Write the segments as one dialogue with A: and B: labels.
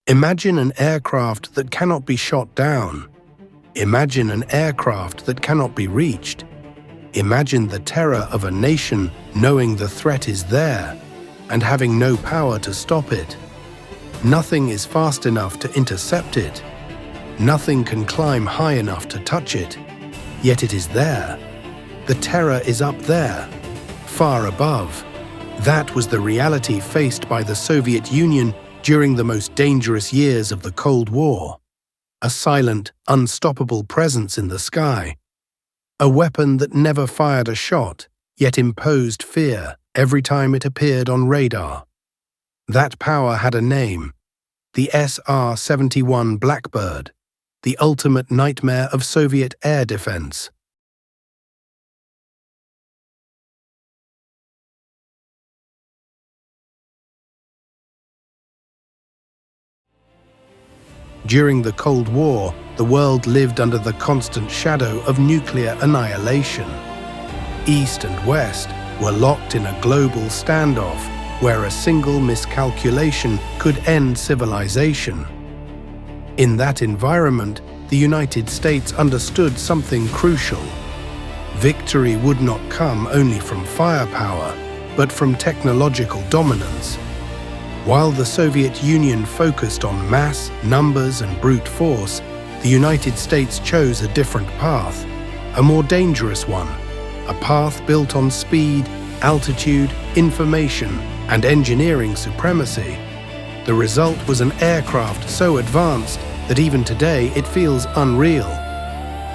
A: Imagine an aircraft that cannot be shot down. Imagine an aircraft that cannot be reached. Imagine the terror of a nation knowing the threat is there and having no power to stop it. Nothing is fast enough to intercept it. Nothing can climb high enough to touch it. Yet it is there. The terror is up there, far above. That was the reality faced by the Soviet Union during the most dangerous years of the Cold War. A silent, unstoppable presence in the sky. A weapon that never fired a shot, yet imposed fear every time it appeared on radar. That power had a name: the SR-71 Blackbird, the ultimate nightmare of Soviet air defense. During the Cold War, the world lived under the constant shadow of nuclear annihilation. East and West were locked in a global standoff where a single miscalculation could end civilization. In that environment, the United States understood something crucial. Victory would not come only from firepower, but from technological dominance. While the Soviet Union focused on mass, numbers, and brute force, the United States chose a different path, a more dangerous one, a path built on speed, altitude, information, and engineering supremacy. The result was an aircraft so advanced that even today it feels unreal.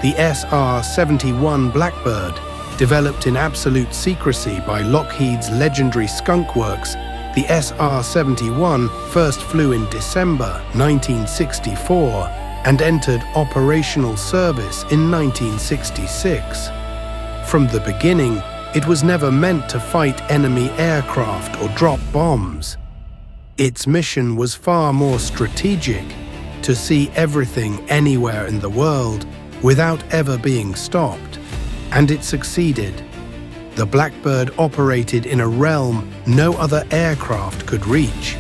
A: The SR-71 Blackbird, developed in absolute secrecy by Lockheed's legendary Skunk Works, the SR-71 first flew in December 1964 and entered operational service in 1966. From the beginning, it was never meant to fight enemy aircraft or drop bombs. Its mission was far more strategic: to see everything anywhere in the world without ever being stopped. And it succeeded. The Blackbird operated in a realm no other aircraft could reach,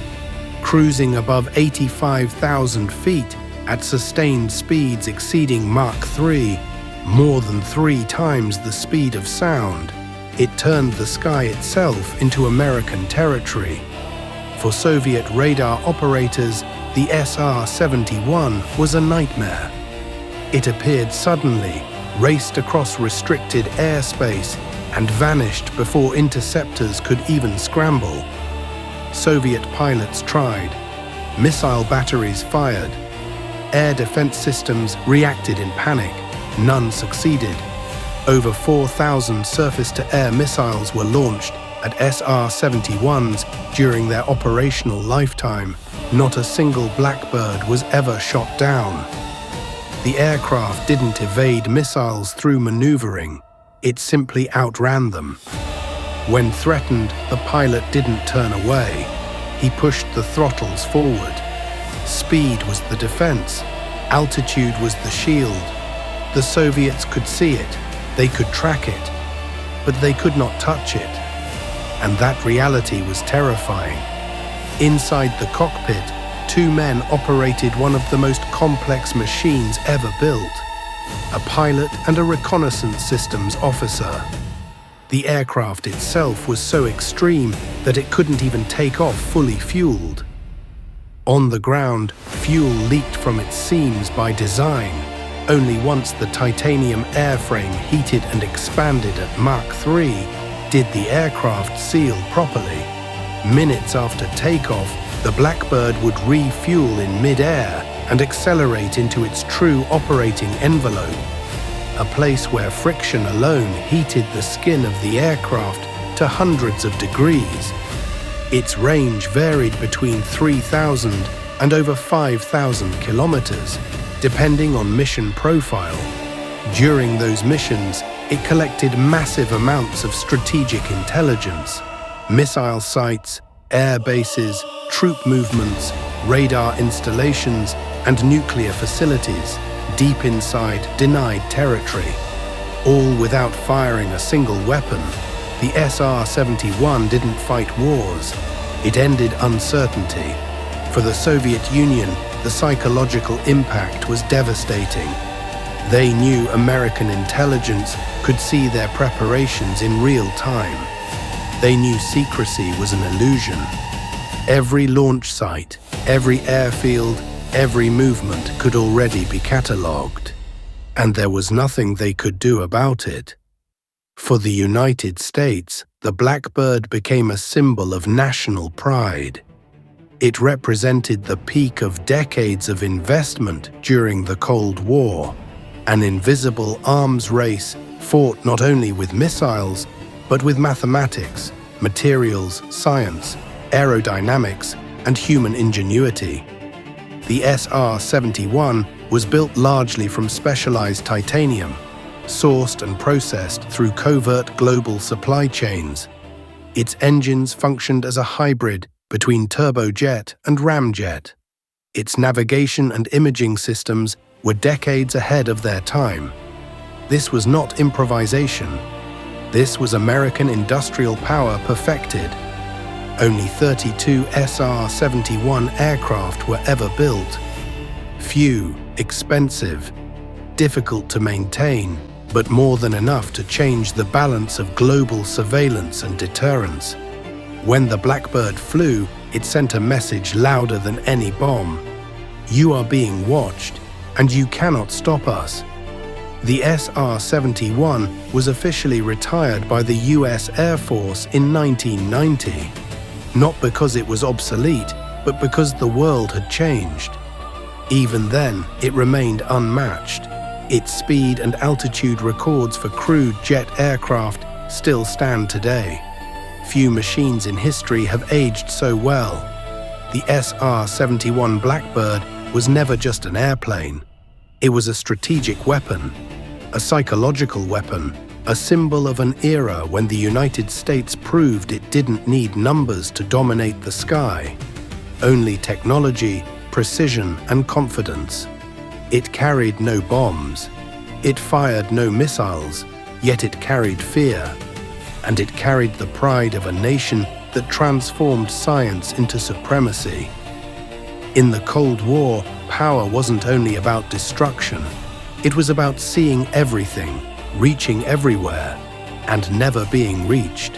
A: cruising above 85,000 feet at sustained speeds exceeding Mach 3, more than 3 times the speed of sound. It turned the sky itself into American territory. For Soviet radar operators, the SR-71 was a nightmare. It appeared suddenly, raced across restricted airspace, and vanished before interceptors could even scramble. Soviet pilots tried. Missile batteries fired. Air defense systems reacted in panic. None succeeded. Over 4,000 surface-to-air missiles were launched at SR-71s during their operational lifetime. Not a single Blackbird was ever shot down. The aircraft didn't evade missiles through maneuvering. It simply outran them. When threatened, the pilot didn't turn away. He pushed the throttles forward. Speed was the defense. Altitude was the shield. The Soviets could see it. They could track it. But they could not touch it. And that reality was terrifying. Inside the cockpit, 2 men operated one of the most complex machines ever built: a pilot and a reconnaissance systems officer. The aircraft itself was so extreme that it couldn't even take off fully fueled. On the ground, fuel leaked from its seams by design. Only once the titanium airframe heated and expanded at Mach 3 did the aircraft seal properly. Minutes after takeoff, the Blackbird would refuel in mid-air and accelerate into its true operating envelope, a place where friction alone heated the skin of the aircraft to hundreds of degrees. Its range varied between 3,000 and over 5,000 kilometers, depending on mission profile. During those missions, it collected massive amounts of strategic intelligence: missile sites, air bases, troop movements, radar installations, and nuclear facilities deep inside denied territory. All without firing a single weapon, the SR-71 didn't fight wars. It ended uncertainty. For the Soviet Union, the psychological impact was devastating. They knew American intelligence could see their preparations in real time. They knew secrecy was an illusion. Every launch site, every airfield, every movement could already be catalogued, and there was nothing they could do about it. For the United States, the Blackbird became a symbol of national pride. It represented the peak of decades of investment during the Cold War, an invisible arms race fought not only with missiles, but with mathematics, materials, science, aerodynamics, and human ingenuity. The SR-71 was built largely from specialized titanium, sourced and processed through covert global supply chains. Its engines functioned as a hybrid between turbojet and ramjet. Its navigation and imaging systems were decades ahead of their time. This was not improvisation. This was American industrial power perfected. Only 32 SR-71 aircraft were ever built. Few, expensive, difficult to maintain, but more than enough to change the balance of global surveillance and deterrence. When the Blackbird flew, it sent a message louder than any bomb. You are being watched, and you cannot stop us. The SR-71 was officially retired by the US Air Force in 1990. Not because it was obsolete, but because the world had changed. Even then, it remained unmatched. Its speed and altitude records for crewed jet aircraft still stand today. Few machines in history have aged so well. The SR-71 Blackbird was never just an airplane. It was a strategic weapon, a psychological weapon, a symbol of an era when the United States proved it didn't need numbers to dominate the sky. Only technology, precision, and confidence. It carried no bombs. It fired no missiles, yet it carried fear. And it carried the pride of a nation that transformed science into supremacy. In the Cold War, power wasn't only about destruction. It was about seeing everything, reaching everywhere, and never being reached.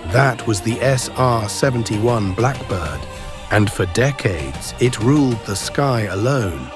A: That was the SR-71 Blackbird, and for decades it ruled the sky alone.